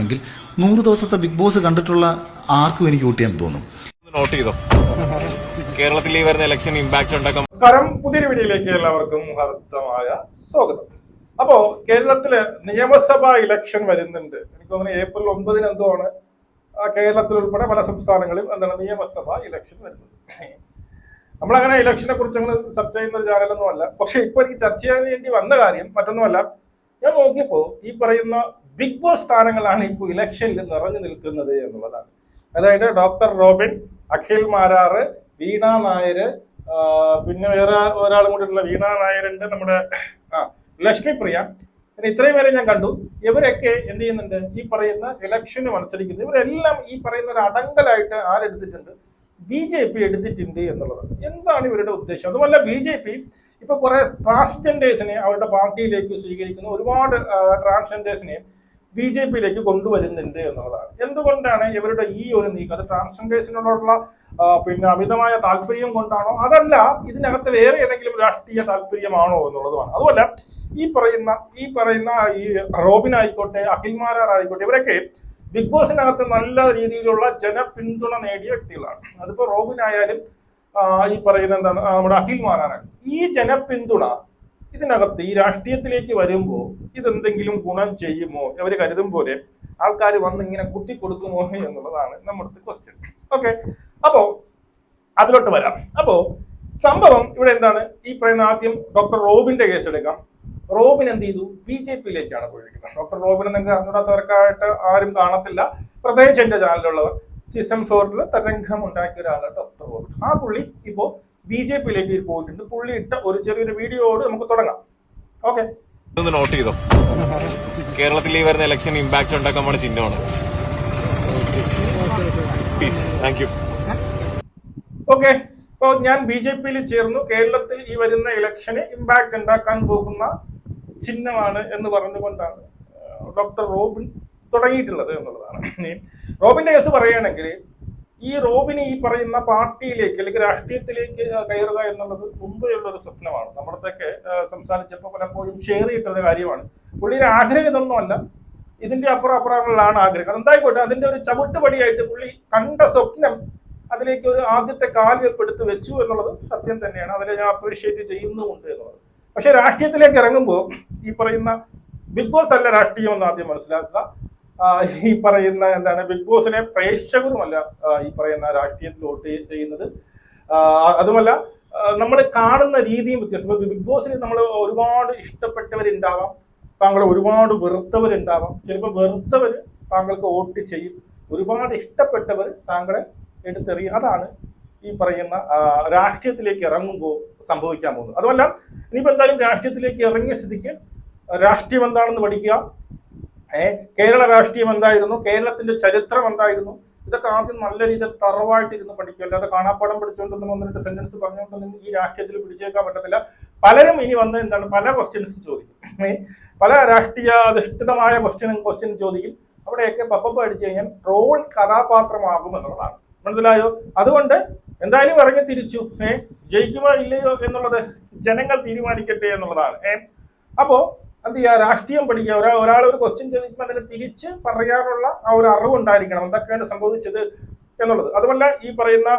ആണെങ്കിൽ 100 ദിവസത്തെ big boss കണ്ടിട്ടുള്ള ആർക്കും എനിക്ക് വോട്ട് ചെയ്യാൻ തോന്നും. നോട്ട് ചെയ്തോ, കേരളത്തിൽ ഈ വരുന്ന ഇലക്ഷൻ ഇമ്പാക്ട് ഉണ്ടാക്കാം. നമസ്കാരം, പുതിയൊരു വീഡിയോയിലേക്ക് എല്ലാവർക്കും ഹർദ്ദമായ സ്വാഗതം. അപ്പോ കേരളത്തില് നിയമസഭാ ഇലക്ഷൻ വരുന്നുണ്ട്. എനിക്ക് തോന്നുന്നു April 9 എന്തോ ആണ് കേരളത്തിൽ ഉൾപ്പെടെ പല സംസ്ഥാനങ്ങളിലും നിയമസഭാ ഇലക്ഷൻ വരുന്നത്. നമ്മളങ്ങനെ ഇലക്ഷനെ കുറിച്ച് അങ്ങനെ ചർച്ച ചെയ്യുന്ന ഒരു ചാനലൊന്നും അല്ല. പക്ഷെ ഇപ്പൊ എനിക്ക് ചർച്ച ചെയ്യാൻ വേണ്ടി വന്ന കാര്യം മറ്റൊന്നുമല്ല. ഞാൻ നോക്കിയപ്പോ ഈ പറയുന്ന ബിഗ് ബോസ് സ്ഥാനങ്ങളാണ് ഇപ്പോൾ ഇലക്ഷനിൽ നിറഞ്ഞു നിൽക്കുന്നത് എന്നുള്ളതാണ്. അതായത് ഡോക്ടർ റോബിൻ, അഖിൽ മാരാറ്, വീണ നായർ, പിന്നെ വേറെ ഒരാളും കൂടി ഉള്ള വീണ നായരുണ്ട്, നമ്മുടെ ലക്ഷ്മി പ്രിയ. പിന്നെ ഇത്രയും പേരെ ഞാൻ കണ്ടു. ഇവരൊക്കെ എന്ത് ചെയ്യുന്നുണ്ട്, ഈ പറയുന്ന ഇലക്ഷന് മത്സരിക്കുന്നത്. ഇവരെല്ലാം ഈ പറയുന്ന ഒരു അടങ്കലായിട്ട് ആരെടുത്തിട്ടുണ്ട്, BJP എടുത്തിട്ടുണ്ട് എന്നുള്ളതാണ്. എന്താണ് ഇവരുടെ ഉദ്ദേശം? അതുമല്ല, BJP ഇപ്പൊ കുറെ ട്രാൻസ്ജെൻഡേഴ്സിനെ അവരുടെ പാർട്ടിയിലേക്ക് സ്വീകരിക്കുന്ന ഒരുപാട് ട്രാൻസ്ജെൻഡേഴ്സിനെ BJPയിലേക്ക് കൊണ്ടുവരുന്നുണ്ട് എന്നുള്ളതാണ്. എന്തുകൊണ്ടാണ് ഇവരുടെ ഈ ഒരു നീക്കം? അത് ട്രാൻസ്ജെൻഡേഴ്സിനോടുള്ള പിന്നെ അമിതമായ താല്പര്യം കൊണ്ടാണോ, അതല്ല ഇതിനകത്ത് വേറെ ഏതെങ്കിലും രാഷ്ട്രീയ താല്പര്യമാണോ എന്നുള്ളതുമാണ്. അതുമല്ല, ഈ പറയുന്ന ഈ റോബിൻ ആയിക്കോട്ടെ, അഖിൽ മാരാർ ആയിക്കോട്ടെ, ഇവരൊക്കെ ബിഗ് ബോസിനകത്ത് നല്ല രീതിയിലുള്ള ജനപിന്തുണ നേടിയ വ്യക്തികളാണ്. അതിപ്പോ റോബിൻ ആയാലും ഈ പറയുന്ന നമ്മുടെ അഖിൽ മാരാറാണ്. ഈ ജനപിന്തുണ ഇതിനകത്ത് ഈ രാഷ്ട്രീയത്തിലേക്ക് വരുമ്പോൾ ഇതെന്തെങ്കിലും ഗുണം ചെയ്യുമോ? ഇവർ കരുതും പോലെ ആൾക്കാർ വന്ന് ഇങ്ങനെ കുത്തി കൊടുക്കുമോ എന്നുള്ളതാണ് നമ്മുടെ ക്വസ്റ്റ്യൻ. ഓക്കെ, അപ്പോ അതിലോട്ട് വരാം. അപ്പോ സംഭവം ഇവിടെ എന്താണ്, ഈ പറയുന്ന ആദ്യം ഡോക്ടർ റോബിന്റെ കേസ് എടുക്കാം. റോബിൻ എന്ത് ചെയ്തു, BJPയിലേക്കാണ് പോയിരിക്കുന്നത്. ഡോക്ടർ റോബിനെ നിങ്ങൾക്ക് അറിഞ്ഞൂടാത്തവർക്കായിട്ട് ആരും കാണത്തില്ല, പ്രത്യേകിച്ച് എന്റെ ചാനലിലുള്ളവർ. സീസൺ 4 തരംഗം ഉണ്ടാക്കിയ ഒരാളാണ് ഡോക്ടർ റോബിൻ. ആ പുള്ളി ഇപ്പോ BJPയിലേക്ക് പോയിട്ടുണ്ട്. പുള്ളി ഇട്ട ഒരു ചെറിയൊരു വീഡിയോയോട് നമുക്ക് തുടങ്ങാം. ഓക്കെ, നോട്ട് ചെയ്തോ, കേരളത്തിൽ ഈ വരുന്ന ഇലക്ഷൻ ഇമ്പാക്ട് ഉണ്ടാക്കാൻ പോണ ചിഹ്നമാണ്. Thank you. ഓക്കെ, ഇപ്പോൾ ഞാൻ BJPയിൽ ചേർന്നു, കേരളത്തിൽ ഈ വരുന്ന ഇലക്ഷന് ഇമ്പാക്ട് ഉണ്ടാക്കാൻ പോകുന്ന ചിഹ്നമാണ് എന്ന് പറഞ്ഞുകൊണ്ടാണ് ഡോക്ടർ റോബിൻ തുടങ്ങിയിട്ടുള്ളത് എന്നുള്ളതാണ്. റോബിന്റെ കേസ് പറയുകയാണെങ്കിൽ, ഈ റോബിന് ഈ പറയുന്ന പാർട്ടിയിലേക്ക് അല്ലെങ്കിൽ രാഷ്ട്രീയത്തിലേക്ക് കയറുക എന്നുള്ളത് മുമ്പേ ഉള്ള ഒരു സ്വപ്നമാണ്. നമ്മളത്തൊക്കെ സംസാരിച്ചപ്പോൾ പലപ്പോഴും ഷെയർ ചെയ്തിട്ടുള്ള കാര്യമാണ്. പുള്ളിയുടെ ആഗ്രഹം ഇതൊന്നുമല്ല, ഇതിന്റെ അപ്പുറങ്ങളിലാണ് ആഗ്രഹം. എന്തായിക്കോട്ടെ, അതിന്റെ ഒരു ചവിട്ടുപടിയായിട്ട് പുള്ളി കണ്ട സ്വപ്നം അതിലേക്ക് ഒരു ആദ്യത്തെ കാൽവെപ്പ് എടുത്ത് വെച്ചു എന്നുള്ളത് സത്യം തന്നെയാണ്. അതിനെ ഞാൻ അപ്രീഷിയേറ്റ് ചെയ്യുന്നുമുണ്ട് എന്നുള്ളത്. പക്ഷെ രാഷ്ട്രീയത്തിലേക്ക് ഇറങ്ങുമ്പോൾ ഈ പറയുന്ന ബിഗ് ബോസ് അല്ല രാഷ്ട്രീയം എന്ന് ആദ്യം മനസ്സിലാക്കുക. ഈ പറയുന്ന ബിഗ് ബോസിനെ പ്രേക്ഷകരുമല്ല ഈ പറയുന്ന രാഷ്ട്രീയത്തിൽ വോട്ട് ചെയ്യുന്നത്. അതുമല്ല, നമ്മൾ കാണുന്ന രീതിയും വ്യത്യാസം. ബിഗ് ബോസിന് നമ്മൾ ഒരുപാട് ഇഷ്ടപ്പെട്ടവരുണ്ടാവാം, താങ്കളെ ഒരുപാട് വെറുത്തവരുണ്ടാവാം. ചിലപ്പോൾ വെറുത്തവർ താങ്കൾക്ക് വോട്ട് ചെയ്യും, ഒരുപാട് ഇഷ്ടപ്പെട്ടവർ താങ്കളെ എടുത്തെറിയും. അതാണ് ഈ പറയുന്ന രാഷ്ട്രീയത്തിലേക്ക് ഇറങ്ങുമ്പോൾ സംഭവിക്കാൻ പോകുന്നത്. അതുമല്ല, ഇനിയിപ്പോൾ എന്തായാലും രാഷ്ട്രീയത്തിലേക്ക് ഇറങ്ങിയ സ്ഥിതിക്ക് രാഷ്ട്രീയം എന്താണെന്ന് പഠിക്കുക. കേരള രാഷ്ട്രീയം എന്തായിരുന്നു, കേരളത്തിന്റെ ചരിത്രം എന്തായിരുന്നു, ഇതൊക്കെ ആദ്യം നല്ല രീതിയിൽ തറവായിട്ടിരുന്ന് പഠിക്കുക. അല്ലാതെ കാണാപ്പാടം പഠിച്ചുകൊണ്ടൊന്നും 1-2 സെന്റൻസ് പറഞ്ഞുകൊണ്ടൊന്നും ഈ രാഷ്ട്രീയത്തിൽ പിടിച്ചേക്കാൻ പറ്റത്തില്ല. പലരും ഇനി വന്ന് പല ക്വസ്റ്റ്യൻസും ചോദിക്കും, പല രാഷ്ട്രീയ അധിഷ്ഠിതമായ ക്വസ്റ്റ്യൻ ചോദിക്കും. അവിടെയൊക്കെ പപ്പ അടിച്ചു കഴിഞ്ഞാൽ റോൾ കഥാപാത്രമാകും എന്നുള്ളതാണ്. മനസ്സിലായോ? അതുകൊണ്ട് എന്തായാലും ഇറങ്ങി തിരിച്ചു. ജയിക്കുമോ ഇല്ലയോ എന്നുള്ളത് ജനങ്ങൾ തീരുമാനിക്കട്ടെ എന്നുള്ളതാണ്. അപ്പോ എന്ത് ചെയ്യുക, രാഷ്ട്രീയം പഠിക്കുക. ഒരാൾ ഒരു ക്വസ്റ്റ്യൻ ചോദിക്കുമ്പോൾ അതിന് തിരിച്ച് പറയാനുള്ള ആ ഒരു അറിവ് ഉണ്ടായിരിക്കണം, എന്തൊക്കെയാണ് സംഭവിച്ചത് എന്നുള്ളത്. അതുമല്ല, ഈ പറയുന്ന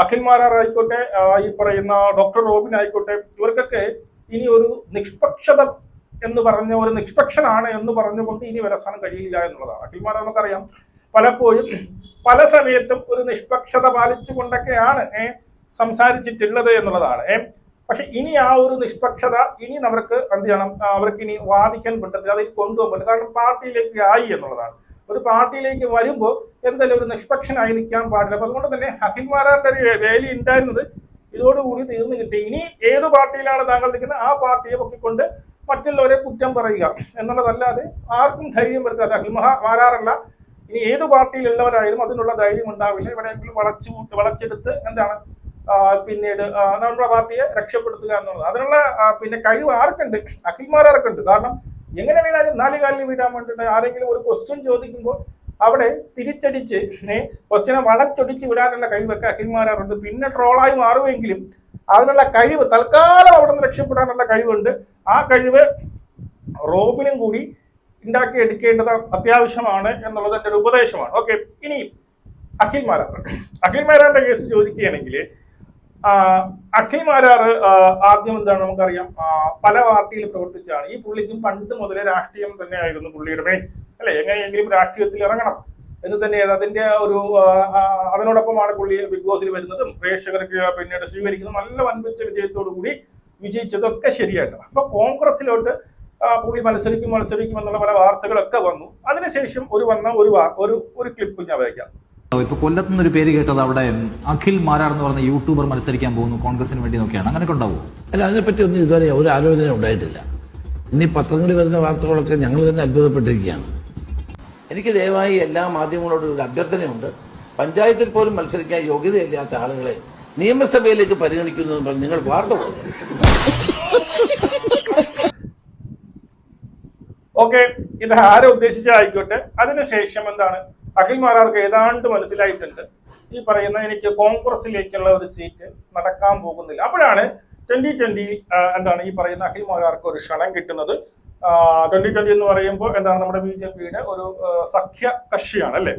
അഖിൽ മാരാർ ആയിക്കോട്ടെ, ഈ പറയുന്ന ഡോക്ടർ റോബിൻ ആയിക്കോട്ടെ, ഇവർക്കൊക്കെ ഇനി ഒരു നിഷ്പക്ഷത എന്ന് പറഞ്ഞ ഒരു നിഷ്പക്ഷനാണ് എന്ന് പറഞ്ഞുകൊണ്ട് ഇനി വരസാൻ കഴിയില്ല എന്നുള്ളതാണ്. അഖിൽ മാരാർ നമുക്കറിയാം, പലപ്പോഴും പല സമയത്തും ഒരു നിഷ്പക്ഷത പാലിച്ചുകൊണ്ടൊക്കെയാണ് സംസാരിച്ചിട്ടുള്ളത് എന്നുള്ളതാണ്. പക്ഷെ ഇനി ആ ഒരു നിഷ്പക്ഷത ഇനി അവർക്ക് എന്ത് ചെയ്യണം, അവർക്ക് ഇനി വാദിക്കാൻ പറ്റത്തില്ല, അതിൽ കൊണ്ടുപോകാൻ പറ്റില്ല. കാരണം പാർട്ടിയിലേക്ക് ആയി എന്നുള്ളതാണ്. ഒരു പാർട്ടിയിലേക്ക് വരുമ്പോൾ എന്തായാലും ഒരു നിഷ്പക്ഷനായി നിൽക്കാൻ പാടില്ല. അപ്പൊ അതുകൊണ്ട് തന്നെ അഖിൽ മാരാറിന്റെ ഒരു വേലി ഉണ്ടായിരുന്നത് ഇതോടുകൂടി തീർന്നു കിട്ടി. ഇനി ഏത് പാർട്ടിയിലാണ് താങ്കൾ നിൽക്കുന്നത്, ആ പാർട്ടിയെ പൊക്കിക്കൊണ്ട് മറ്റുള്ളവരെ കുറ്റം പറയുക എന്നുള്ളതല്ലാതെ ആർക്കും ധൈര്യം വരുത്താതെ. അഖിൽ മാരാറല്ല, ഇനി ഏത് പാർട്ടിയിലുള്ളവരായാലും അതിനുള്ള ധൈര്യം ഉണ്ടാവില്ല. എവിടെയെങ്കിലും വളച്ചെടുത്ത് പിന്നീട് നമ്മുടെ പാർട്ടിയെ രക്ഷപ്പെടുത്തുക എന്നുള്ളത്, അതിനുള്ള കഴിവ് ആർക്കുണ്ട്? അഖിൽ മാരാർക്കുണ്ട്. കാരണം എങ്ങനെ വീണാലും 4 കാലിൽ വീഴാൻ വേണ്ടിയിട്ട് ആരെങ്കിലും ഒരു ക്വസ്റ്റ്യൻ ചോദിക്കുമ്പോൾ അവിടെ തിരിച്ചടിച്ച് ക്വസ്റ്റ്യനെ വളച്ചൊടിച്ച് വിടാനുള്ള കഴിവൊക്കെ അഖിൽ മാരാറുണ്ട്. പിന്നെ ട്രോളായി മാറുമെങ്കിലും അതിനുള്ള കഴിവ്, തൽക്കാലം അവിടെ നിന്ന് രക്ഷപ്പെടാനുള്ള കഴിവുണ്ട്. ആ കഴിവ് റോബിനും കൂടി ഉണ്ടാക്കിയെടുക്കേണ്ടത് അത്യാവശ്യമാണ് എന്നുള്ളത് എൻ്റെ ഒരു ഉപദേശമാണ്. ഓക്കെ, ഇനി അഖിൽ മാരാറിന്റെ കേസ് ചോദിക്കുകയാണെങ്കിൽ അഖിൽ മാരാർ ആദ്യം എന്താണ് നമുക്കറിയാം, പല പാർട്ടിയിൽ പ്രവർത്തിച്ചാണ്. ഈ പുള്ളിക്കും പണ്ട് മുതലേ രാഷ്ട്രീയം തന്നെയായിരുന്നു പുള്ളിയുടെ മെയിൻ അല്ലെ. എങ്ങനെയെങ്കിലും രാഷ്ട്രീയത്തിൽ ഇറങ്ങണം എന്ന് തന്നെയാണ് അതിന്റെ ഒരു അതിനോടൊപ്പമാണ് പുള്ളി ബിഗ് ബോസിൽ വരുന്നതും പ്രേക്ഷകർക്ക് പിന്നീട് സ്വീകരിക്കുന്നതും നല്ല വൻപിച്ച വിജയത്തോടു കൂടി വിജയിച്ചതൊക്കെ ശരിയാണ്. അപ്പൊ കോൺഗ്രസിലോട്ട് പുള്ളി മത്സരിക്കും എന്നുള്ള പല വാർത്തകളൊക്കെ വന്നു. അതിനുശേഷം ഒരു ക്ലിപ്പ് ഞാൻ വായിക്കാം. ഇപ്പൊ കൊല്ലത്ത് നിന്നൊരു പേര് കേട്ടത് അവിടെ അഖിൽ മാരാർ എന്ന് പറഞ്ഞ യൂട്യൂബർ മത്സരിക്കാൻ പോകുന്നു കോൺഗ്രസിന് വേണ്ടി നോക്കിയാണ്, അങ്ങനെയൊക്കെ ഉണ്ടാവും? അല്ല, അതിനെപ്പറ്റി ഒന്നും ഇതുവരെ ഒരു ആലോചന ഉണ്ടായിട്ടില്ല. ഇനി പത്രങ്ങളിൽ വരുന്ന വാർത്തകളൊക്കെ ഞങ്ങൾ തന്നെ അത്ഭുതപ്പെട്ടിരിക്കുകയാണ്. എനിക്ക് ദയവായി എല്ലാ മാധ്യമങ്ങളോടും ഒരു അഭ്യർത്ഥനയുണ്ട്. പഞ്ചായത്തിൽ പോലും മത്സരിക്കാൻ യോഗ്യതയില്ലാത്ത ആളുകളെ നിയമസഭയിലേക്ക് പരിഗണിക്കുന്നു പറഞ്ഞ് നിങ്ങൾ വാർത്ത കൊടുക്കും. ഓക്കെ, ഇത് ആരെ ഉദ്ദേശിച്ചായിക്കോട്ടെ. അതിനുശേഷം എന്താണ്, അഖിൽ മാരാർക്ക് ഏതാണ്ട് മനസ്സിലായിട്ടുണ്ട് ഈ പറയുന്ന എനിക്ക് കോൺഗ്രസിലേക്കുള്ള ഒരു സീറ്റ് നടക്കാൻ പോകുന്നില്ല. അപ്പോഴാണ് 2020 എന്താണ് ഈ പറയുന്ന അഖിൽ മാരാർക്ക് ഒരു ക്ഷണം കിട്ടുന്നത്. 2020 എന്ന് പറയുമ്പോൾ എന്താണ് നമ്മുടെ BJPയുടെ ഒരു സഖ്യ കക്ഷിയാണ് അല്ലെ,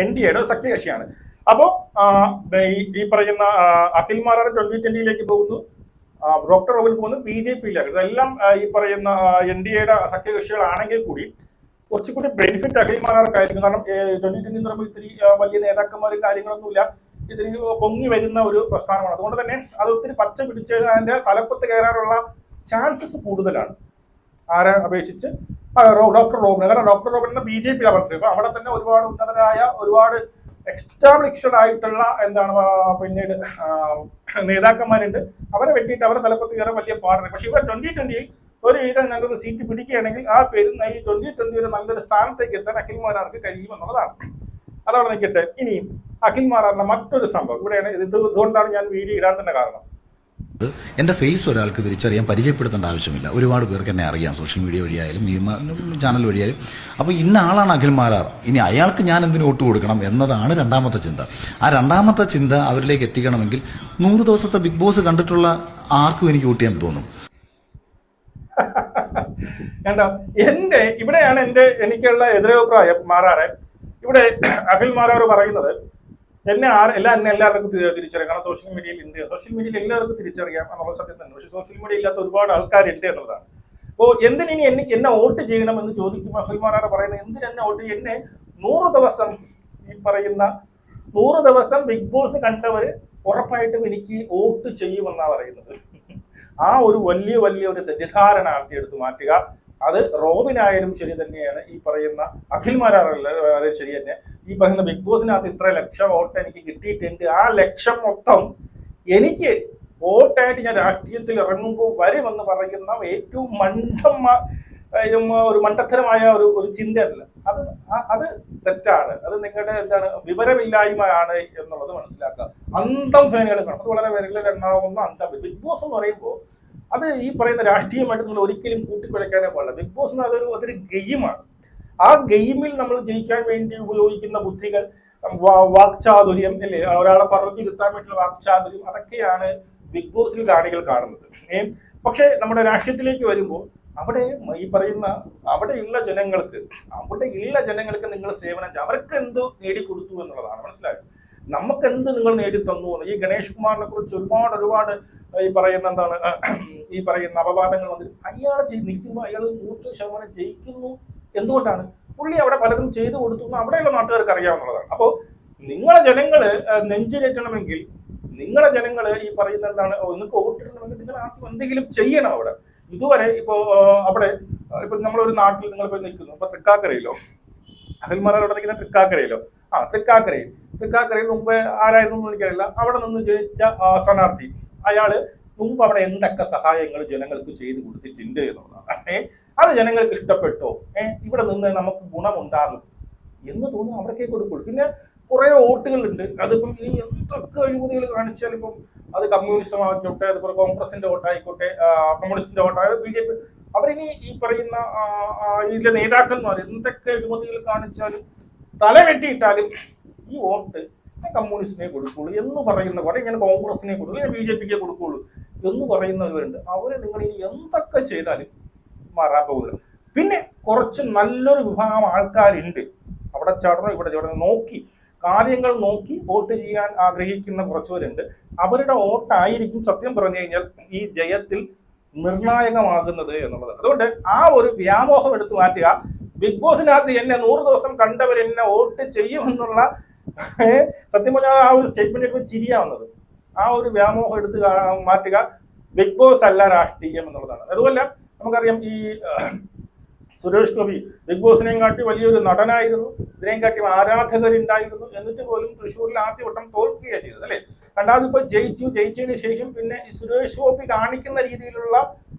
NDAയുടെ സഖ്യ കക്ഷിയാണ്. അപ്പോൾ ഈ പറയുന്ന അഖിൽ മാരാർ 2020 പോകുന്നു, ഡോക്ടർ റോബിൻ പോകുന്നു BJPയിലേക്ക്. ഇതെല്ലാം ഈ പറയുന്ന NDAയുടെ സഖ്യകക്ഷികളാണെങ്കിൽ കൂടി കുറച്ചുകൂടി ബെനിഫിറ്റ് അഖിൽ മാരാർക്കായിരിക്കും. കാരണം 2020 എന്ന് പറയുമ്പോൾ ഇത്തിരി വലിയ നേതാക്കന്മാരും കാര്യങ്ങളൊന്നുമില്ല, ഇതിന് പൊങ്ങി വരുന്ന ഒരു പ്രസ്ഥാനമാണ്. അതുകൊണ്ട് തന്നെ അത് ഒത്തിരി പച്ച പിടിച്ച് അതിന്റെ തലപ്പത്ത് കയറാനുള്ള ചാൻസസ് കൂടുതലാണ് ആരെ അപേക്ഷിച്ച് ഡോക്ടർ റോബിന്. കാരണം ഡോക്ടർ റോബിന് BJP മത്സരം അവിടെ തന്നെ ഒരുപാട് ഉന്നതരായ ഒരുപാട് എക്സ്റ്റാബ്ലിഷ്ഡ് ആയിട്ടുള്ള എന്താണ് പിന്നീട് നേതാക്കന്മാരുണ്ട്. അവരെ വെട്ടിയിട്ട് അവരെ തലപ്പത്ത് കയറാൻ വലിയ പാടാണ്. പക്ഷെ ഇവിടെ 2020 ഒരു നല്ലൊരു സീറ്റ് പിടിക്കുകയാണെങ്കിൽ ആ പേര് ഈ 2020 ഒരു നല്ലൊരു സ്ഥാനത്തേക്ക് എത്താൻ അഖിൽ മാരാർക്ക് കഴിയുമെന്നുള്ളതാണ്. അതവിടെ നിൽക്കട്ടെ. ഇനി അഖിൽ മാരാറിന്റെ മറ്റൊരു സംഭവം ഇവിടെയാണ്. ഇതുകൊണ്ടാണ് ഞാൻ വീഡിയോ ഇടാൻ തന്നെ കാരണം. എന്റെ ഫേസ് ഒരാൾക്ക് തിരിച്ചറിയാൻ പരിചയപ്പെടുത്തേണ്ട ആവശ്യമില്ല. ഒരുപാട് പേർക്ക് എന്നെ അറിയാം, സോഷ്യൽ മീഡിയ വഴിയായാലും ചാനൽ വഴിയായാലും. അപ്പോൾ ഇന്ന ആളാണ് അഖിൽ മാരാർ, ഇനി അയാൾക്ക് ഞാൻ എന്തിനു വോട്ട് കൊടുക്കണം എന്നതാണ് രണ്ടാമത്തെ ചിന്ത. ആ രണ്ടാമത്തെ ചിന്ത അവരിലേക്ക് എത്തിക്കണമെങ്കിൽ 100 ദിവസത്തെ ബിഗ് ബോസ് കണ്ടിട്ടുള്ള ആർക്കും എനിക്ക് വോട്ട് ചെയ്യാൻ തോന്നും. കണ്ടോ, ഇവിടെയാണ് എനിക്കുള്ള എതിരഭിപ്രായം മാറാറെ. ഇവിടെ അഖിൽ മാരാർ പറയുന്നത് എന്നെ എല്ലാവർക്കും തിരിച്ചറിയാം. കാരണം സോഷ്യൽ മീഡിയയിൽ എല്ലാവർക്കും തിരിച്ചറിയാം എന്നുള്ള സത്യം തന്നെ. പക്ഷെ സോഷ്യൽ മീഡിയ ഇല്ലാത്ത ഒരുപാട് ആൾക്കാരുണ്ട് എന്നുള്ളതാണ്. അപ്പോൾ എന്തിനി എന്നെ വോട്ട് ചെയ്യണമെന്ന് ചോദിക്കുമ്പോൾ അഖിൽ മാരാർ പറയുന്നത് എന്തിനെന്നെ വോട്ട് ചെയ്യും, എന്നെ 100 ദിവസം ഈ പറയുന്ന 100 ദിവസം ബിഗ് ബോസ് കണ്ടവര് ഉറപ്പായിട്ടും എനിക്ക് വോട്ട് ചെയ്യുമെന്നാണ് പറയുന്നത്. ആ ഒരു വലിയ ഒരു തെറ്റിദ്ധാരണ ആർത്തിയെടുത്ത് മാറ്റുക. അത് റോബിനായാലും ശരി തന്നെയാണ്, ഈ പറയുന്ന അഖിൽ മാരാറായാലും ശരി തന്നെ. ഈ പറയുന്ന ബിഗ് ബോസിനകത്ത് ഇത്ര ലക്ഷം വോട്ട് എനിക്ക് കിട്ടിയിട്ടുണ്ട്, ആ ലക്ഷം മൊത്തം എനിക്ക് വോട്ടായിട്ട് ഞാൻ രാഷ്ട്രീയത്തിൽ ഇറങ്ങുമ്പോൾ വരുമെന്ന് പറയുന്ന ഏറ്റവും ഒരു മണ്ടത്തരമായ ഒരു ചിന്തയല്ല അത് തെറ്റാണ്. അത് നിങ്ങളുടെ എന്താണ് വിവരമില്ലായ്മയാണ് എന്നുള്ളത് മനസ്സിലാക്കുക. അന്തം ഫാനുകൾ കാണും, അത് വളരെ വിരലിൽ എണ്ണാവുന്ന അന്തം. ബിഗ് ബോസ് എന്ന് പറയുമ്പോൾ അത് ഈ പറയുന്ന രാഷ്ട്രീയമായിട്ട് നിങ്ങൾ ഒരിക്കലും കൂട്ടിക്കുഴയ്ക്കാനേ പാടില്ല. ബിഗ് ബോസ് അതൊരു ഗെയിമാണ്. ആ ഗെയിമിൽ നമ്മൾ ജയിക്കാൻ വേണ്ടി ഉപയോഗിക്കുന്ന ബുദ്ധികൾ, വാക്ചാതുര്യം അല്ലേ, ഒരാളെ പറഞ്ഞിരുത്താൻ വേണ്ടിയുള്ള വാക്ചാതുര്യം, അതൊക്കെയാണ് ബിഗ് ബോസിൽ കാണികൾ കാണുന്നത്. പക്ഷെ നമ്മുടെ രാഷ്ട്രീയത്തിലേക്ക് വരുമ്പോൾ അവിടെ ഈ പറയുന്ന അവിടെയുള്ള ജനങ്ങൾക്ക് നിങ്ങൾ സേവനം ചെയ്യുക. അവർക്ക് എന്ത് നേടിക്കൊടുത്തു എന്നുള്ളതാണ് മനസ്സിലായത്. നമുക്ക് എന്ത് നിങ്ങൾ നേടിത്തന്നു എന്ന്. ഈ ഗണേഷ് കുമാറിനെ കുറിച്ച് ഒരുപാട് ഈ പറയുന്ന അപവാദങ്ങൾ വന്നിട്ട് അയാൾ നിൽക്കുമ്പോൾ അയാൾ 100% ജയിക്കുന്നു. എന്തുകൊണ്ടാണ്? പുള്ളി അവിടെ പലതും ചെയ്തു കൊടുത്തു അവിടെയുള്ള നാട്ടുകാർക്ക് അറിയാവുന്നതാണ്. അപ്പോൾ നിങ്ങളെ ജനങ്ങള് നെഞ്ചിലേറ്റണമെങ്കിൽ, നിങ്ങളെ ജനങ്ങള് ഈ പറയുന്ന നിങ്ങൾക്ക് വോട്ടിടണമെങ്കിൽ നിങ്ങൾ ആദ്യം എന്തെങ്കിലും ചെയ്യണം. അവിടെ ഇതുവരെ അവിടെ നമ്മളൊരു നാട്ടിൽ നിങ്ങൾ പോയി നിൽക്കുന്നു. ഇപ്പൊ തൃക്കാക്കരയിലോ, അഖിൽ മാരാർ അവിടെ നിൽക്കുന്ന തൃക്കാക്കരയിലോ, തൃക്കാക്കരയിൽ മുമ്പ് ആരായിരുന്നു എനിക്കറിയില്ല, അവിടെ നിന്ന് ജനിച്ച സ്ഥാനാർത്ഥി അയാള് മുമ്പ് അവിടെ എന്തൊക്കെ സഹായങ്ങൾ ജനങ്ങൾക്ക് ചെയ്തു കൊടുത്തിട്ടുണ്ട് എന്നുള്ളതാണ്. അത് ജനങ്ങൾക്ക് ഇഷ്ടപ്പെട്ടോ, ഇവിടെ നിന്ന് നമുക്ക് ഗുണമുണ്ടാകും എന്ന് തോന്നുന്നു അവർക്കേ കൊടുക്കുള്ളൂ. പിന്നെ കുറെ വോട്ടുകളുണ്ട്. അതിപ്പം ഇനി എന്തൊക്കെ അഴിമതികൾ കാണിച്ചാൽ ഇപ്പം അത് കമ്മ്യൂണിസം ആയിക്കോട്ടെ, അതുപോലെ കോൺഗ്രസിന്റെ വോട്ടായിക്കോട്ടെ, കമ്മ്യൂണിസ്റ്റിന്റെ വോട്ടായാലും BJP, അവരിനി ഈ പറയുന്ന ഇതിലെ നേതാക്കന്മാർ എന്തൊക്കെ അഴിമതികൾ കാണിച്ചാലും തല വെട്ടിയിട്ടാലും ഈ വോട്ട് കമ്മ്യൂണിസ്റ്റിനെ കൊടുക്കുള്ളൂ എന്ന് പറയുന്ന കുറെ, ഇങ്ങനെ കോൺഗ്രസിനെ കൊടുക്കുള്ളൂ, ഞാൻ BJPക്ക് കൊടുക്കുള്ളൂ എന്ന് പറയുന്നവരുണ്ട്. അവര് നിങ്ങൾ ഇനി എന്തൊക്കെ ചെയ്താലും മാറാൻ പോകുന്നില്ല. പിന്നെ കുറച്ച് നല്ലൊരു വിഭാഗം ആൾക്കാരുണ്ട് അവിടെ ചടന്നു ഇവിടെ ചടന്നു നോക്കി കാര്യങ്ങൾ നോക്കി വോട്ട് ചെയ്യാൻ ആഗ്രഹിക്കുന്ന കുറച്ചുപേരുണ്ട്. അവരുടെ വോട്ടായിരിക്കും സത്യം പറഞ്ഞു കഴിഞ്ഞാൽ ഈ ജയത്തിൽ നിർണായകമാകുന്നത് എന്നുള്ളത്. അതുകൊണ്ട് ആ ഒരു വ്യാമോഹം എടുത്തു മാറ്റുക. ബിഗ് ബോസിനകത്ത് എന്നെ 100 ദിവസം കണ്ടവർ എന്നെ വോട്ട് ചെയ്യുമെന്നുള്ള സത്യം പറഞ്ഞാൽ ആ ഒരു സ്റ്റേറ്റ്മെന്റ് എടുക്കുമ്പോൾ ചിരിയാ വന്നത്. ആ ഒരു വ്യാമോഹം എടുത്ത് മാറ്റുക. ബിഗ് ബോസ് അല്ല രാഷ്ട്രീയം എന്നുള്ളതാണ്. അതുപോലെ നമുക്കറിയാം ഈ സുരേഷ് ഗോപി ബിഗ് ബോസിനെയും കാട്ടി വലിയൊരു നടനായിരുന്നു, ഇതിനെയും കാട്ടി ആരാധകരുണ്ടായിരുന്നു. എന്നിട്ട് പോലും തൃശ്ശൂരിൽ ആദ്യവട്ടം തോൽക്കുകയാണ് ചെയ്തത് അല്ലേ. രണ്ടാമതിപ്പോൾ ജയിച്ചതിന് ശേഷം പിന്നെ ഈ സുരേഷ് ഗോപി കാണിക്കുന്ന രീതിയിലുള്ള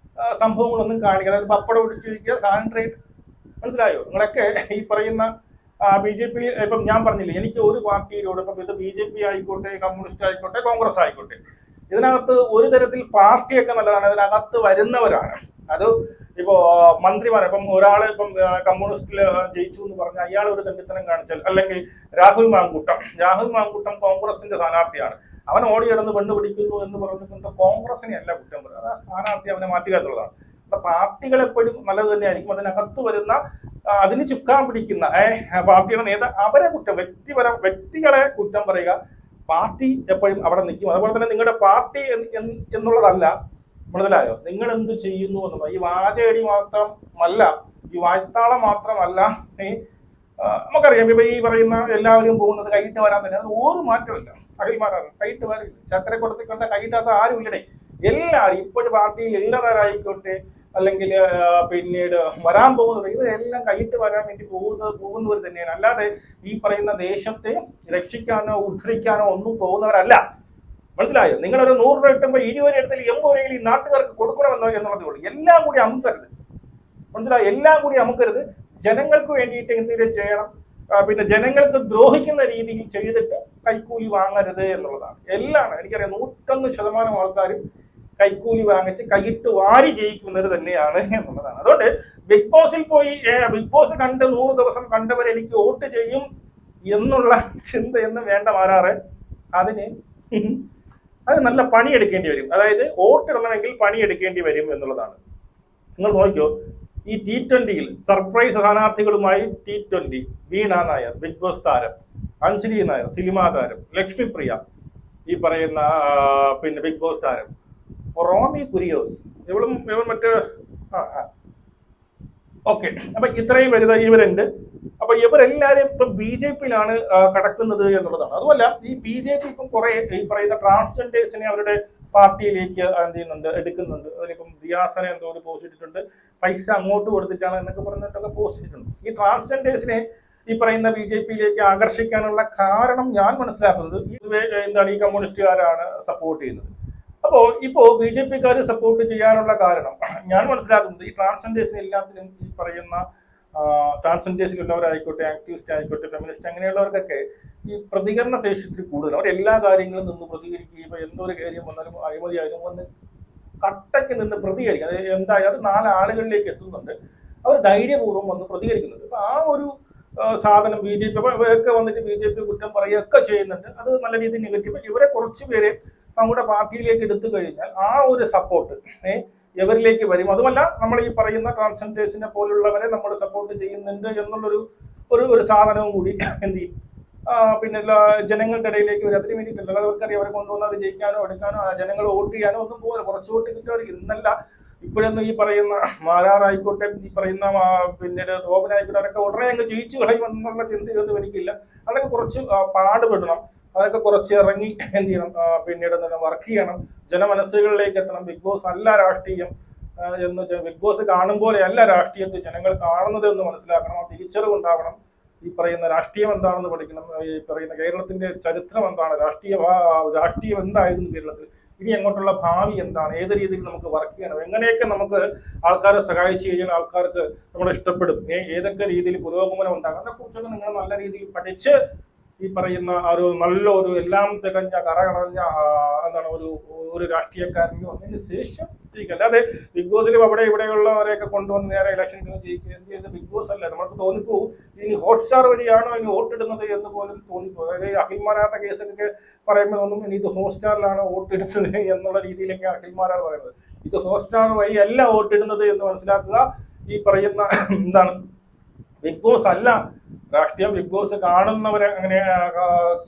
സംഭവങ്ങളൊന്നും കാണിക്കുക, അതായത് പപ്പടം ഒടിച്ചിരിക്കുക, സാനിറ്ററേറ്റ്, മനസ്സിലായോ? നിങ്ങളൊക്കെ ഈ പറയുന്ന BJP ഇപ്പം ഞാൻ പറഞ്ഞില്ലേ, എനിക്ക് ഒരു പാർട്ടിയിലൂടെ ഇപ്പം ഇത് BJP ആയിക്കോട്ടെ, കമ്മ്യൂണിസ്റ്റ് ആയിക്കോട്ടെ, കോൺഗ്രസ് ആയിക്കോട്ടെ, ഇതിനകത്ത് ഒരു തരത്തിൽ പാർട്ടിയൊക്കെ നല്ലതാണ്, ഇതിനകത്ത് വരുന്നവരാണ്. അത് ഇപ്പോ മന്ത്രിമാർ ഇപ്പം ഒരാൾ ഇപ്പം കമ്മ്യൂണിസ്റ്റിൽ ജയിച്ചു എന്ന് പറഞ്ഞാൽ അയാൾ ഒരു തെണ്ടിത്തനം കാണിച്ചാൽ, അല്ലെങ്കിൽ രാഹുൽ മാങ്കൂട്ടം കോൺഗ്രസിന്റെ സ്ഥാനാർത്ഥിയാണ്, അവൻ ഓടിയിടന്ന് പെണ്ണ് പിടിക്കുന്നു എന്ന് പറഞ്ഞുകൊണ്ട് കോൺഗ്രസിനെ അല്ല കുറ്റം പറയുന്നത്, ആ സ്ഥാനാർത്ഥി അവനെ മാറ്റുക എന്നുള്ളതാണ്. അപ്പൊ പാർട്ടികൾ എപ്പോഴും നല്ലത് തന്നെയായിരിക്കും. അതിനകത്ത് വരുന്ന അതിന് ചുക്കാൻ പിടിക്കുന്ന പാർട്ടിയുടെ അവരെ കുറ്റം, വ്യക്തികളെ കുറ്റം പറയുക. പാർട്ടി എപ്പോഴും അവിടെ നിൽക്കും. അതുപോലെ തന്നെ നിങ്ങളുടെ പാർട്ടി എന്നുള്ളതല്ല, മനസ്സിലായോ, നിങ്ങൾ എന്ത് ചെയ്യുന്നു എന്നുള്ളത്. ഈ വാചകടി മാത്രമല്ല, ഈ വായ്ത്താളം മാത്രമല്ല. നമുക്കറിയാം ഇപ്പൊ ഈ പറയുന്ന എല്ലാവരും പോകുന്നത് കൈയിട്ട് വരാൻ തന്നെ, അത് ഒരു മാറ്റമില്ല. അഖിൽമാരാണ് കൈയിട്ട് വരില്ല. ചക്കര കൊടുത്തി കണ്ട കൈയിട്ടാത്ത ആരും ഇല്ലടേ. എല്ലാവരും ഇപ്പോഴും പാർട്ടിയിൽ എല്ലാവരായിക്കോട്ടെ, അല്ലെങ്കിൽ പിന്നീട് വരാൻ പോകുന്നത്, ഇവരെല്ലാം കൈയിട്ട് വരാൻ വേണ്ടി പോകുന്നവർ തന്നെയാണ്. അല്ലാതെ ഈ പറയുന്ന ദേശത്തെ രക്ഷിക്കാനോ ഉദ്ധരിക്കാനോ ഒന്നും പോകുന്നവരല്ല. മനസ്സിലായോ? നിങ്ങളൊരു 100 രൂപ കിട്ടുമ്പോൾ 20 രൂപ എടുത്താൽ 80 രൂപയെങ്കിലും ഈ നാട്ടുകാർക്ക് കൊടുക്കണമെന്നോ എന്നുള്ളതേ ഉള്ളൂ. എല്ലാം കൂടി അമുക്കരുത്, മനസ്സിലായോ? എല്ലാം കൂടി അമുക്കരുത്. ജനങ്ങൾക്ക് വേണ്ടിയിട്ട് എന്തെങ്കിലും ചെയ്യണം. പിന്നെ ജനങ്ങൾക്ക് ദ്രോഹിക്കുന്ന രീതിയിൽ ചെയ്തിട്ട് കൈക്കൂലി വാങ്ങരുത് എന്നുള്ളതാണ്. എല്ലാം എനിക്കറിയാം 101% ആൾക്കാരും കൈക്കൂലി വാങ്ങിച്ച് കൈയിട്ട് വാരി ജയിക്കുന്നവർ തന്നെയാണ് എന്നുള്ളതാണ്. അതുകൊണ്ട് ബിഗ് ബോസിൽ പോയി ബിഗ് ബോസ് കണ്ട് 100 ദിവസം കണ്ടവർ എനിക്ക് വോട്ട് ചെയ്യും എന്നുള്ള ചിന്തയൊന്നും വേണ്ട മാറാറ്. അത് നല്ല പണിയെടുക്കേണ്ടി വരും. അതായത് വോട്ടിടണമെങ്കിൽ പണിയെടുക്കേണ്ടി വരും എന്നുള്ളതാണ്. നിങ്ങൾ നോക്കിയോ, ഈ T20യിൽ സർപ്രൈസ് സ്ഥാനാർത്ഥികളുമായി T20 വീണ നായർ, ബിഗ് ബോസ് താരം, അഞ്ജലി നായർ, സിനിമാ താരം, ലക്ഷ്മിപ്രിയ, ഈ പറയുന്ന പിന്നെ ബിഗ് ബോസ് താരം, റോമി കുരിയോസ്, ഇവർ മറ്റേ ഓക്കെ. അപ്പൊ ഇത്രയും വലുത് ഇവരുണ്ട്. അപ്പൊ ഇവരെല്ലാരും ഇപ്പം BJPയിലാണ് കടക്കുന്നത് എന്നുള്ളതാണ്. അതുമല്ല ഈ BJP ഇപ്പം കുറെ ഈ പറയുന്ന ട്രാൻസ്ജെൻഡേഴ്സിനെ അവരുടെ പാർട്ടിയിലേക്ക് എന്ത് ചെയ്യുന്നുണ്ട്, എടുക്കുന്നുണ്ട്. അതിലിപ്പം റിയാസനെ എന്തോ ഒരു പോസ്റ്റ് ഇട്ടിട്ടുണ്ട്, പൈസ അങ്ങോട്ട് കൊടുത്തിട്ടാണ് എന്നൊക്കെ പറഞ്ഞിട്ടൊക്കെ പോസ്റ്റ് ഇട്ടിട്ടുണ്ട്. ഈ ട്രാൻസ്ജെൻഡേഴ്സിനെ ഈ പറയുന്ന BJPയിലേക്ക് ആകർഷിക്കാനുള്ള കാരണം ഞാൻ മനസ്സിലാക്കുന്നത് എന്താണ്, ഈ കമ്മ്യൂണിസ്റ്റുകാരാണ് സപ്പോർട്ട് ചെയ്യുന്നത്. അപ്പോൾ ഇപ്പോൾ BJPക്കാർ സപ്പോർട്ട് ചെയ്യാനുള്ള കാരണം ഞാൻ മനസ്സിലാക്കുന്നത് ഈ ട്രാൻസ്ജെൻഡേഴ്സിന് എല്ലാത്തിനും ഈ പറയുന്ന ട്രാൻസ്ജെൻഡേഴ്സിലുള്ളവരായിക്കോട്ടെ, ആക്ടിവിസ്റ്റ് ആയിക്കോട്ടെ, ഫെമിനിസ്റ്റ് അങ്ങനെയുള്ളവർക്കൊക്കെ ഈ പ്രതികരണ ശേഷിത്തിൽ കൂടുതൽ അവർ എല്ലാ കാര്യങ്ങളും നിന്ന് പ്രതികരിക്കുകയും ഇപ്പോൾ എന്തൊരു കാര്യം വന്നാലും അഴിമതി ആയാലും വന്ന് കട്ടയ്ക്ക് നിന്ന് പ്രതികരിക്കും. അത് എന്തായാലും അത് 4 ആളുകളിലേക്ക് എത്തുന്നുണ്ട്. അവർ ധൈര്യപൂർവ്വം വന്ന് പ്രതികരിക്കുന്നുണ്ട്. അപ്പോൾ ആ ഒരു സാധനം BJP ഇവരൊക്കെ വന്നിട്ട് BJP കുറ്റം പറയുകയൊക്കെ ചെയ്യുന്നുണ്ട്. അത് നല്ല രീതിയിൽ നെഗറ്റീവ്. ഇവരെ കുറച്ച് പേര് നമ്മുടെ പാർട്ടിയിലേക്ക് എടുത്തു കഴിഞ്ഞാൽ ആ ഒരു സപ്പോർട്ട് ഇവരിലേക്ക് വരും. അതുമല്ല നമ്മൾ ഈ പറയുന്ന ട്രാൻസ്ജെൻഡേഴ്സിനെ പോലുള്ളവരെ നമ്മൾ സപ്പോർട്ട് ചെയ്യുന്നുണ്ട് എന്നുള്ളൊരു ഒരു സാധനവും കൂടി എന്ത് ചെയ്യും, പിന്നെ ജനങ്ങളുടെ ഇടയിലേക്ക് വരും. അതിന് വേണ്ടിയിട്ടല്ല, അവർക്കറിയാം അവരെ കൊണ്ടുവന്നത് ജയിക്കാനോ എടുക്കാനോ ജനങ്ങൾ വോട്ട് ചെയ്യാനോ ഒന്നും പോലെ കുറച്ച് വോട്ട് കിട്ടുമായിരിക്കും. ഇന്നല്ല ഇപ്പോഴൊന്നും ഈ പറയുന്ന മാരാറായിക്കോട്ടെ, ഈ പറയുന്ന പിന്നീട് തോപനായിക്കോട്ടെ, അവരൊക്കെ ഉടനെ അങ്ങ് ജയിച്ചു കളയുമെന്നുള്ള ചിന്തയൊന്നും എനിക്കില്ല. അതൊക്കെ കുറച്ച് പാടുപെടണം, അതൊക്കെ കുറച്ച് ഇറങ്ങി എന്ത് ചെയ്യണം, പിന്നീട് വർക്ക് ചെയ്യണം, ജനമനസ്സുകളിലേക്ക് എത്തണം. ബിഗ് ബോസ് അല്ല രാഷ്ട്രീയം എന്ന്, ബിഗ് ബോസ് കാണുമ്പോലെ അല്ല രാഷ്ട്രീയത്തെ ജനങ്ങൾ കാണുന്നത് എന്ന് മനസ്സിലാക്കണം. ആ തിരിച്ചറിവുണ്ടാവണം. ഈ പറയുന്ന രാഷ്ട്രീയം എന്താണെന്ന് പഠിക്കണം. ഈ പറയുന്ന കേരളത്തിന്റെ ചരിത്രം എന്താണ്, രാഷ്ട്രീയം എന്തായിരുന്നു കേരളത്തിൽ, ഇനി അങ്ങോട്ടുള്ള ഭാവി എന്താണ്, ഏത് രീതിയിൽ നമുക്ക് വർക്ക് ചെയ്യണം, എങ്ങനെയൊക്കെ നമുക്ക് ആൾക്കാരെ സഹായിച്ചു കഴിഞ്ഞാൽ ആൾക്കാർക്ക് നമ്മളെ ഇഷ്ടപ്പെടും, ഏതൊക്കെ രീതിയിൽ പുരോഗമനം ഉണ്ടാകും, അതിനെക്കുറിച്ചൊക്കെ നിങ്ങൾ നല്ല രീതിയിൽ പഠിച്ച് ഈ പറയുന്ന ഒരു നല്ലൊരു എല്ലാം തികഞ്ഞ കറകളഞ്ഞ എന്താണ് ഒരു രാഷ്ട്രീയക്കാരന് വന്നതിന് ശേഷം ജയിക്കുക. അല്ലാതെ ബിഗ് ബോസിലും അവിടെ ഇവിടെയുള്ളവരെയൊക്കെ കൊണ്ടുവന്ന് നേരെ ഇലക്ഷനിൽ ജയിക്കുക എന്ത് ചെയ്ത് ബിഗ് ബോസ് അല്ല. നമുക്ക് തോന്നിപ്പോവും ഇനി ഹോട്ട്സ്റ്റാർ വഴിയാണോ ഇനി വോട്ടിടുന്നത് എന്ന് പോലും തോന്നിപ്പോകും. അതായത് അഖിൽമാരാരുടെ കേസൊക്കെ പറയുമ്പോൾ ഒന്നും ഇനി ഇത് ഹോട്ട്സ്റ്റാറിലാണ് വോട്ടിടുന്നത് എന്നുള്ള രീതിയിലൊക്കെ അഖിൽമാരാർ പറയുന്നത്. ഇത് ഹോട്ട്സ്റ്റാർ വഴിയല്ല വോട്ടിടുന്നത് എന്ന് മനസ്സിലാക്കുക. ഈ പറയുന്ന എന്താണ് ബിഗ് ബോസ് അല്ല രാഷ്ട്രീയം. ബിഗ് ബോസ് കാണുന്നവരെ അങ്ങനെ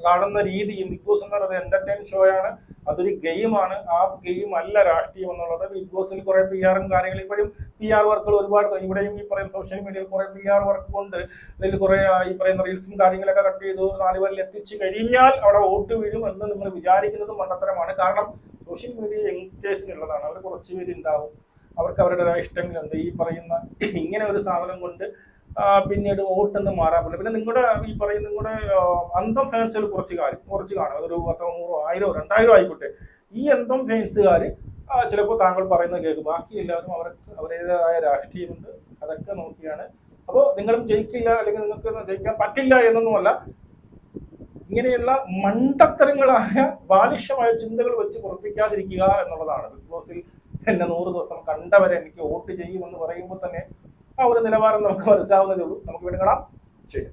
കാണുന്ന രീതിയും ബിഗ് ബോസ് എന്ന് പറയുന്നത് എന്റർടൈൻ ഷോയാണ്, അതൊരു ഗെയിമാണ്. ആ ഗെയിം അല്ല രാഷ്ട്രീയം എന്നുള്ളത്. ബിഗ് ബോസിൽ കുറെ PR-ഉം കാര്യങ്ങളും ഇപ്പോഴും PR വർക്കുകൾ ഒരുപാട്, ഇവിടെയും ഈ പറയുന്ന സോഷ്യൽ മീഡിയയിൽ കുറെ PR വർക്ക് കൊണ്ട് ഇതിൽ കുറെ ഈ പറയുന്ന റീൽസും കാര്യങ്ങളൊക്കെ കട്ട് ചെയ്തു 4 പേരിൽ എത്തിച്ചു കഴിഞ്ഞാൽ അവിടെ വോട്ട് വീഴും എന്ന് നിങ്ങൾ വിചാരിക്കുന്നത് മണ്ടത്തരമാണ്. കാരണം സോഷ്യൽ മീഡിയ യങ്സ്റ്റേഴ്സിനുള്ളതാണ്. അവർ കുറച്ച് പേരുണ്ടാവും, അവർക്ക് അവരുടേതായ ഇഷ്ടങ്ങളുണ്ട്. ഈ പറയുന്ന ഇങ്ങനെ ഒരു സാധനം കൊണ്ട് പിന്നീട് വോട്ടെന്ന് മാറാൻ പറ്റില്ല. പിന്നെ നിങ്ങളുടെ ഈ പറയുന്ന നിങ്ങളുടെ അന്തം ഫാൻസുകൾ കുറച്ച് കാണും. അതൊരു 100, 1000, 2000 ആയിക്കോട്ടെ. ഈ അന്തം ഫാൻസുകാർ ചിലപ്പോൾ താങ്കൾ പറയുന്നത് കേൾക്കും. ബാക്കി എല്ലാവരും അവരുടേതായ രാഷ്ട്രീയമുണ്ട്, അതൊക്കെ നോക്കിയാണ്. അപ്പോൾ നിങ്ങളും ജയിക്കില്ല അല്ലെങ്കിൽ നിങ്ങൾക്ക് ജയിക്കാൻ പറ്റില്ല എന്നൊന്നുമല്ല, ഇങ്ങനെയുള്ള മണ്ടത്തരങ്ങളായ ബാലിഷ്യമായ ചിന്തകൾ വെച്ച് ഉറപ്പിക്കാതിരിക്കുക എന്നുള്ളതാണ്. ബിഗ് ബോസിൽ എന്നെ 100 ദിവസം കണ്ടവരെ എനിക്ക് വോട്ട് ചെയ്യുമെന്ന് പറയുമ്പോൾ തന്നെ ആ ഒരു നിലവാരം നമുക്ക് മനസ്സിലാവുന്നതേ ഉള്ളൂ. നമുക്ക് വീണ്ടും കാണാം. ശരി.